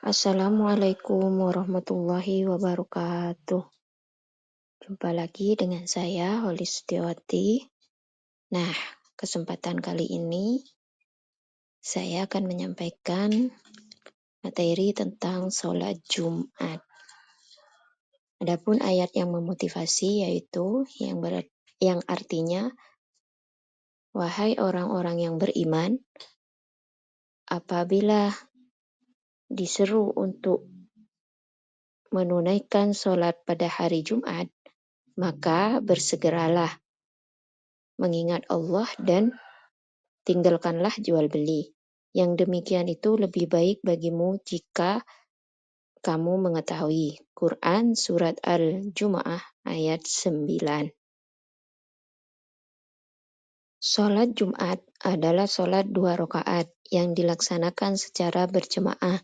Assalamualaikum warahmatullahi wabarakatuh. Jumpa lagi dengan saya, Holi Setiawati. Nah, kesempatan kali ini saya akan menyampaikan materi tentang sholat Jumat. Adapun ayat yang memotivasi yaitu yang artinya, wahai orang-orang yang beriman, apabila diseru untuk menunaikan sholat pada hari Jumat, maka bersegeralah mengingat Allah dan tinggalkanlah jual beli. Yang demikian itu lebih baik bagimu jika kamu mengetahui. Quran Surat Al-Jumu'ah ayat 9. Sholat Jumat adalah sholat 2 rakaat yang dilaksanakan secara berjemaah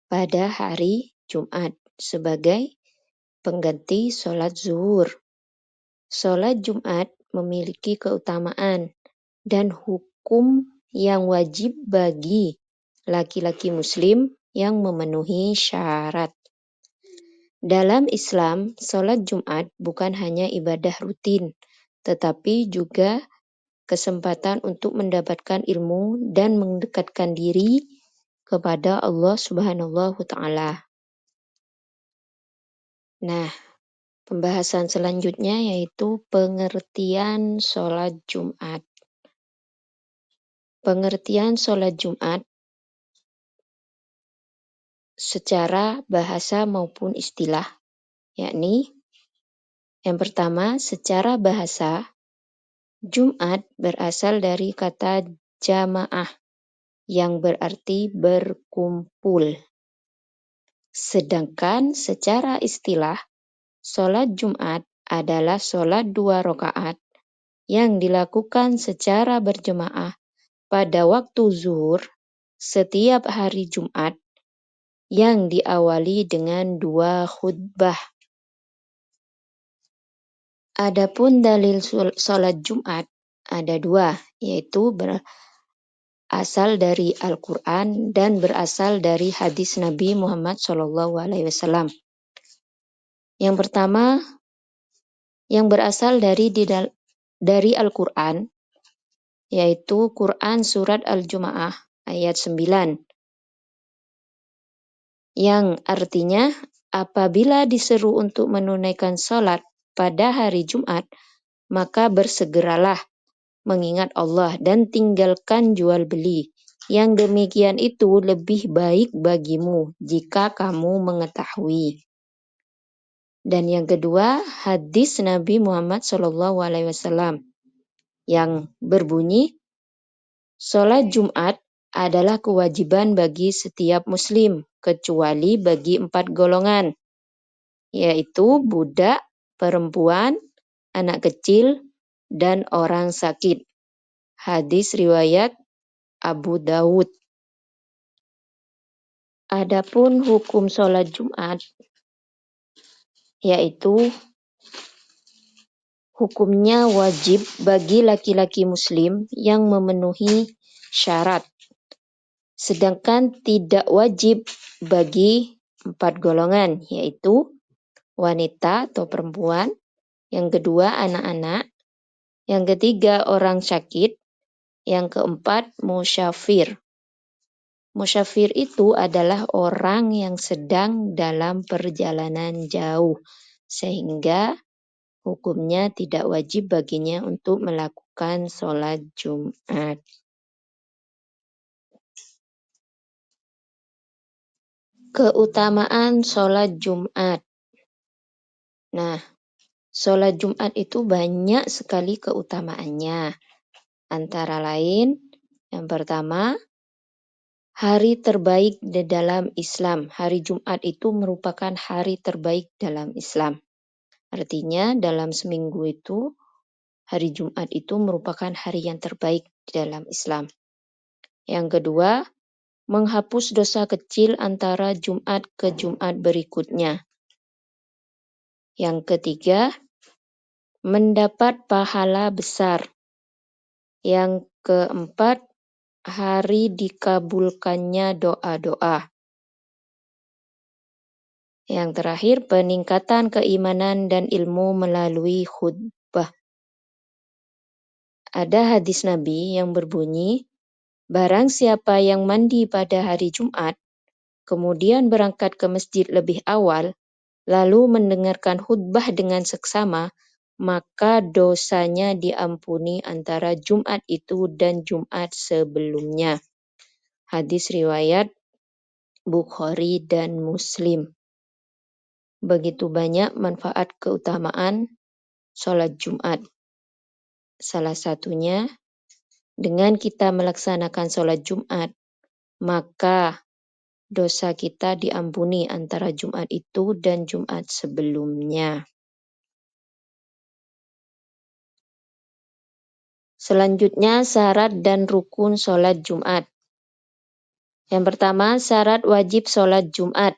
pada hari Jumat sebagai pengganti sholat zuhur. Sholat Jumat memiliki keutamaan dan hukum yang wajib bagi laki-laki muslim yang memenuhi syarat. Dalam Islam, sholat Jumat bukan hanya ibadah rutin, tetapi juga kesempatan untuk mendapatkan ilmu dan mendekatkan diri kepada Allah Subhanahu wa Ta'ala. Nah, pembahasan selanjutnya yaitu pengertian sholat Jumat. Pengertian sholat Jumat secara bahasa maupun istilah, yakni yang pertama, secara bahasa, Jumat berasal dari kata jamaah yang berarti berkumpul. Sedangkan secara istilah, sholat Jumat adalah sholat 2 rakaat yang dilakukan secara berjemaah pada waktu zuhur setiap hari Jumat yang diawali dengan 2 khutbah. Adapun dalil sholat Jumat ada 2, yaitu berasal dari Al-Quran dan berasal dari hadis Nabi Muhammad SAW. Yang pertama, yang berasal dari Al-Quran, yaitu Quran Surat Al-Jumu'ah ayat 9. Yang artinya, apabila diseru untuk menunaikan sholat pada hari Jumat, maka bersegeralah mengingat Allah dan tinggalkan jual beli. Yang demikian itu lebih baik bagimu jika kamu mengetahui. Dan yang kedua, hadis Nabi Muhammad SAW yang berbunyi, sholat Jumat adalah kewajiban bagi setiap muslim, kecuali bagi 4 golongan, yaitu budak, perempuan, anak kecil, dan orang sakit. Hadis riwayat Abu Dawud. Adapun hukum sholat Jumat, yaitu hukumnya wajib bagi laki-laki muslim yang memenuhi syarat. Sedangkan tidak wajib bagi 4 golongan, yaitu wanita atau perempuan, yang kedua anak-anak, yang ketiga orang sakit, yang keempat musyafir. Musyafir itu adalah orang yang sedang dalam perjalanan jauh, sehingga hukumnya tidak wajib baginya untuk melakukan sholat Jumat. Keutamaan sholat Jumat. Nah, sholat Jumat itu banyak sekali keutamaannya. Antara lain, yang pertama, hari terbaik di dalam Islam. Hari Jumat itu merupakan hari terbaik dalam Islam. Artinya dalam seminggu itu, hari Jumat itu merupakan hari yang terbaik di dalam Islam. Yang kedua, menghapus dosa kecil antara Jumat ke Jumat berikutnya. Yang ketiga, mendapat pahala besar. Yang keempat, hari dikabulkannya doa-doa. Yang terakhir, peningkatan keimanan dan ilmu melalui khutbah. Ada hadis Nabi yang berbunyi, barang siapa yang mandi pada hari Jumat, kemudian berangkat ke masjid lebih awal, lalu mendengarkan khutbah dengan seksama, maka dosanya diampuni antara Jumat itu dan Jumat sebelumnya. Hadis riwayat Bukhari dan Muslim. Begitu banyak manfaat keutamaan sholat Jumat. Salah satunya, dengan kita melaksanakan sholat Jumat, maka dosa kita diampuni antara Jumat itu dan Jumat sebelumnya. Selanjutnya, syarat dan rukun sholat Jumat. Yang pertama, syarat wajib sholat Jumat,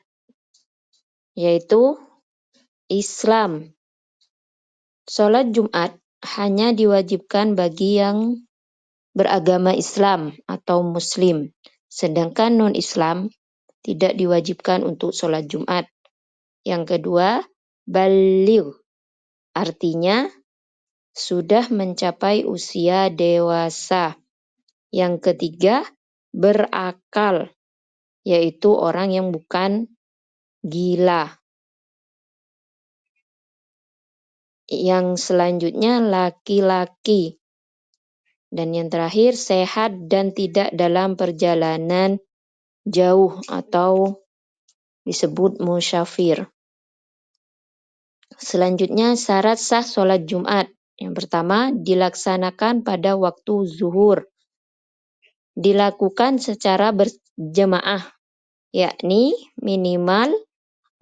yaitu Islam. Sholat Jumat hanya diwajibkan bagi yang beragama Islam atau Muslim, sedangkan non-Islam tidak diwajibkan untuk sholat Jumat. Yang kedua, baligh, artinya sudah mencapai usia dewasa. Yang ketiga, berakal, yaitu orang yang bukan gila. Yang selanjutnya, laki-laki. Dan yang terakhir, sehat dan tidak dalam perjalanan jauh atau disebut musyafir. Selanjutnya, syarat sah sholat Jumat. Yang pertama, dilaksanakan pada waktu zuhur. Dilakukan secara berjemaah, yakni minimal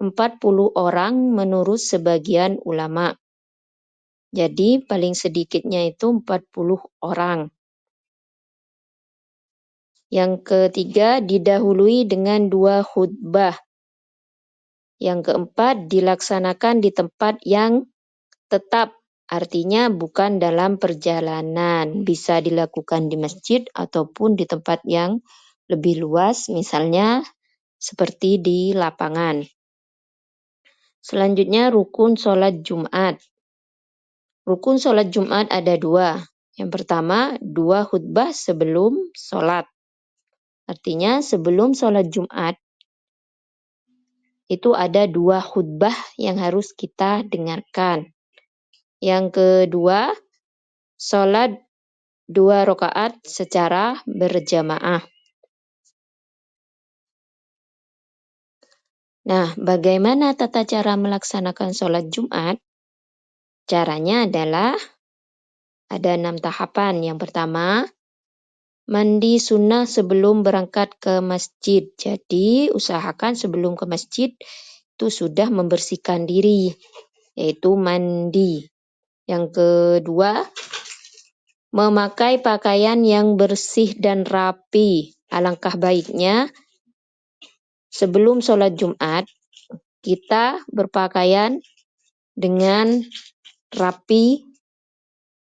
40 orang menurut sebagian ulama. Jadi paling sedikitnya itu 40 orang. Yang ketiga, didahului dengan 2 khutbah. Yang keempat, dilaksanakan di tempat yang tetap, artinya bukan dalam perjalanan. Bisa dilakukan di masjid ataupun di tempat yang lebih luas, misalnya seperti di lapangan. Selanjutnya, rukun sholat Jumat. Rukun sholat Jumat ada 2. Yang pertama, 2 khutbah sebelum sholat. Artinya sebelum sholat Jumat, itu ada 2 khutbah yang harus kita dengarkan. Yang kedua, sholat 2 rakaat secara berjamaah. Nah, bagaimana tata cara melaksanakan sholat Jumat? Caranya adalah ada 6 tahapan. Yang pertama, mandi sunnah sebelum berangkat ke masjid. Jadi, usahakan sebelum ke masjid itu sudah membersihkan diri, yaitu mandi. Yang kedua, memakai pakaian yang bersih dan rapi. Alangkah baiknya sebelum sholat Jumat, kita berpakaian dengan rapi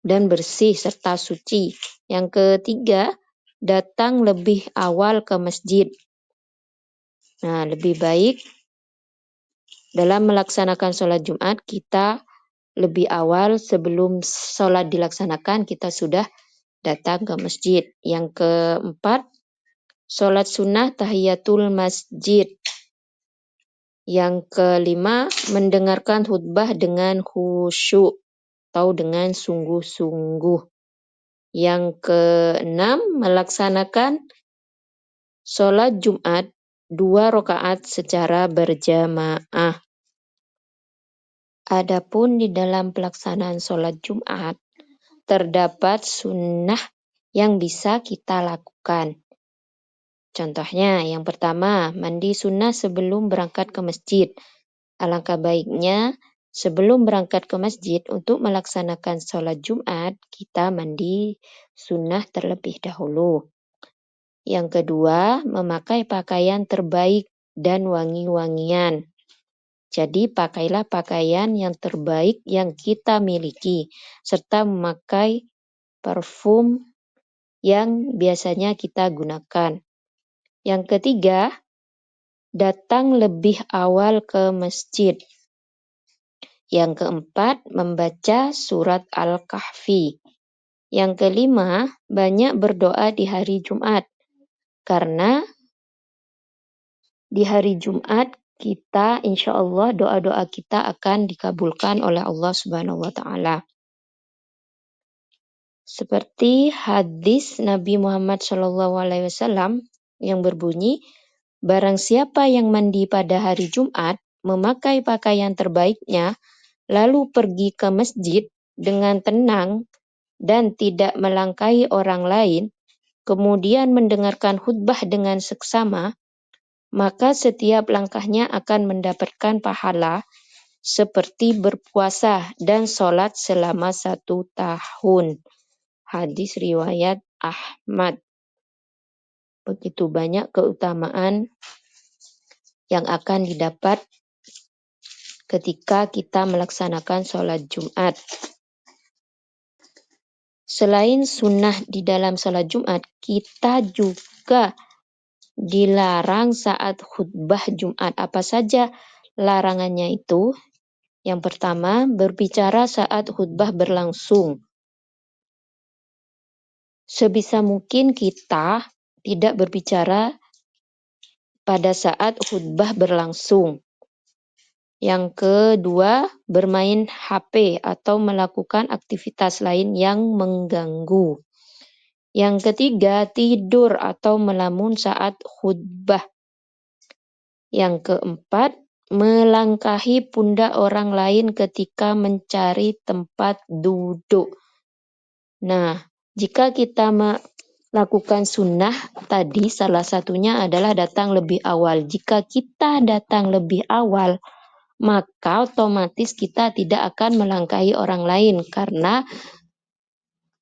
dan bersih serta suci. Yang ketiga, datang lebih awal ke masjid. Nah, lebih baik dalam melaksanakan sholat Jumat, kita lebih awal sebelum sholat dilaksanakan, kita sudah datang ke masjid. Yang keempat, sholat sunnah tahiyatul masjid. Yang kelima, mendengarkan khutbah dengan khusyuk atau dengan sungguh-sungguh. Yang keenam, melaksanakan sholat Jumat 2 rakaat secara berjamaah. Adapun di dalam pelaksanaan sholat Jumat, terdapat sunnah yang bisa kita lakukan. Contohnya, yang pertama, mandi sunnah sebelum berangkat ke masjid. Alangkah baiknya, sebelum berangkat ke masjid untuk melaksanakan sholat Jumat, kita mandi sunnah terlebih dahulu. Yang kedua, memakai pakaian terbaik dan wangi-wangian. Jadi pakailah pakaian yang terbaik yang kita miliki, serta memakai parfum yang biasanya kita gunakan. Yang ketiga, datang lebih awal ke masjid. Yang keempat, membaca surat Al-Kahfi. Yang kelima, banyak berdoa di hari Jumat. Karena di hari Jumat kita insya Allah doa-doa kita akan dikabulkan oleh Allah Subhanahu wa Ta'ala. Seperti hadis Nabi Muhammad SAW yang berbunyi, barang siapa yang mandi pada hari Jumat, memakai pakaian terbaiknya, lalu pergi ke masjid dengan tenang dan tidak melangkahi orang lain, kemudian mendengarkan khutbah dengan seksama, maka setiap langkahnya akan mendapatkan pahala seperti berpuasa dan sholat selama 1 tahun. Hadis riwayat Ahmad. Begitu banyak keutamaan yang akan didapat ketika kita melaksanakan sholat Jumat. Selain sunnah di dalam sholat Jumat, kita juga dilarang saat khutbah Jumat. Apa saja larangannya itu? Yang pertama, berbicara saat khutbah berlangsung. Sebisa mungkin kita tidak berbicara pada saat khutbah berlangsung. Yang kedua, bermain HP atau melakukan aktivitas lain yang mengganggu. Yang ketiga, tidur atau melamun saat khutbah. Yang keempat, melangkahi pundak orang lain ketika mencari tempat duduk. Nah, jika kita melakukan sunnah tadi, salah satunya adalah datang lebih awal. Jika kita datang lebih awal, maka otomatis kita tidak akan melangkahi orang lain karena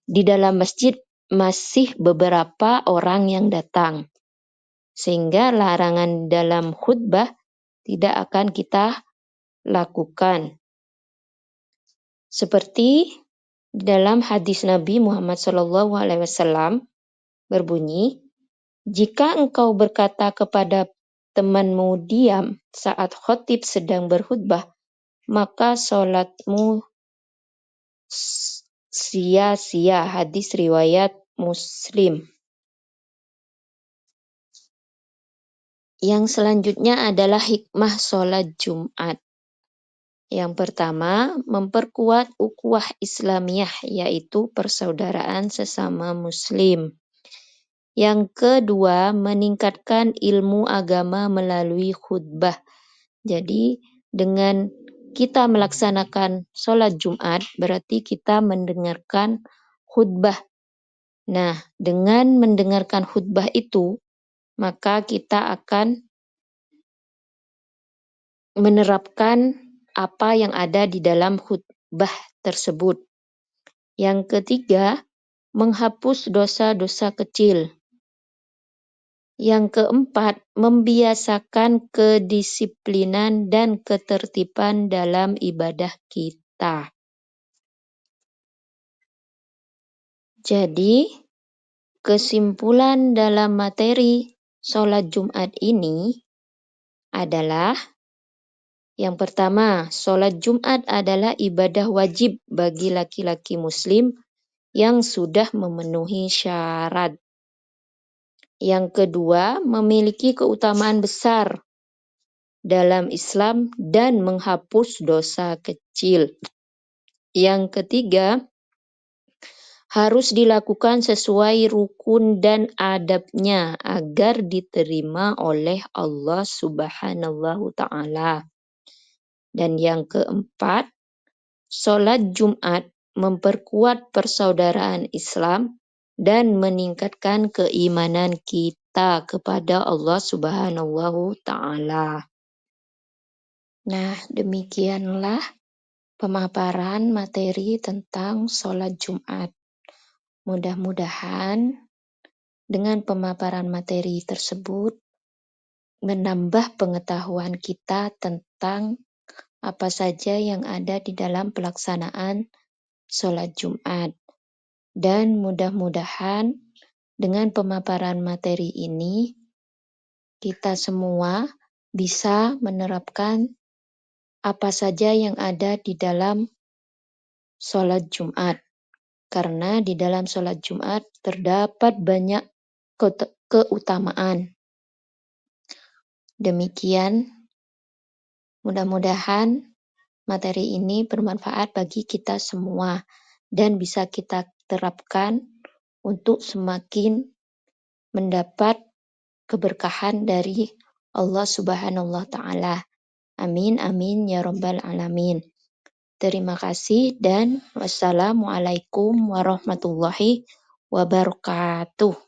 di dalam masjid masih beberapa orang yang datang. Sehingga larangan dalam khutbah tidak akan kita lakukan. Seperti dalam hadis Nabi Muhammad SAW berbunyi, jika engkau berkata kepada temanmu diam saat khotib sedang berkhutbah, maka sholatmu sia-sia. Hadis riwayat Muslim. Yang selanjutnya adalah hikmah sholat Jumat. Yang pertama, memperkuat ukhuwah Islamiyah, yaitu persaudaraan sesama Muslim. Yang kedua, meningkatkan ilmu agama melalui khutbah. Jadi, dengan kita melaksanakan sholat Jumat, berarti kita mendengarkan khutbah. Nah, dengan mendengarkan khutbah itu, maka kita akan menerapkan apa yang ada di dalam khutbah tersebut. Yang ketiga, menghapus dosa-dosa kecil. Yang keempat, membiasakan kedisiplinan dan ketertiban dalam ibadah kita. Jadi, kesimpulan dalam materi sholat Jumat ini adalah yang pertama, sholat Jumat adalah ibadah wajib bagi laki-laki muslim yang sudah memenuhi syarat. Yang kedua, memiliki keutamaan besar dalam Islam dan menghapus dosa kecil. Yang ketiga, harus dilakukan sesuai rukun dan adabnya agar diterima oleh Allah Subhanahu wa Ta'ala. Dan yang keempat, sholat Jumat memperkuat persaudaraan Islam dan meningkatkan keimanan kita kepada Allah Subhanahu wa Ta'ala. Nah, demikianlah pemaparan materi tentang sholat Jumat. Mudah-mudahan dengan pemaparan materi tersebut menambah pengetahuan kita tentang apa saja yang ada di dalam pelaksanaan sholat Jumat. Dan mudah-mudahan dengan pemaparan materi ini, kita semua bisa menerapkan apa saja yang ada di dalam sholat Jumat. Karena di dalam sholat Jumat terdapat banyak keutamaan. Demikian, mudah-mudahan materi ini bermanfaat bagi kita semua dan bisa kita terapkan untuk semakin mendapat keberkahan dari Allah Subhanahu wa taala. Amin amin ya rabbal alamin. Terima kasih dan wassalamualaikum warahmatullahi wabarakatuh.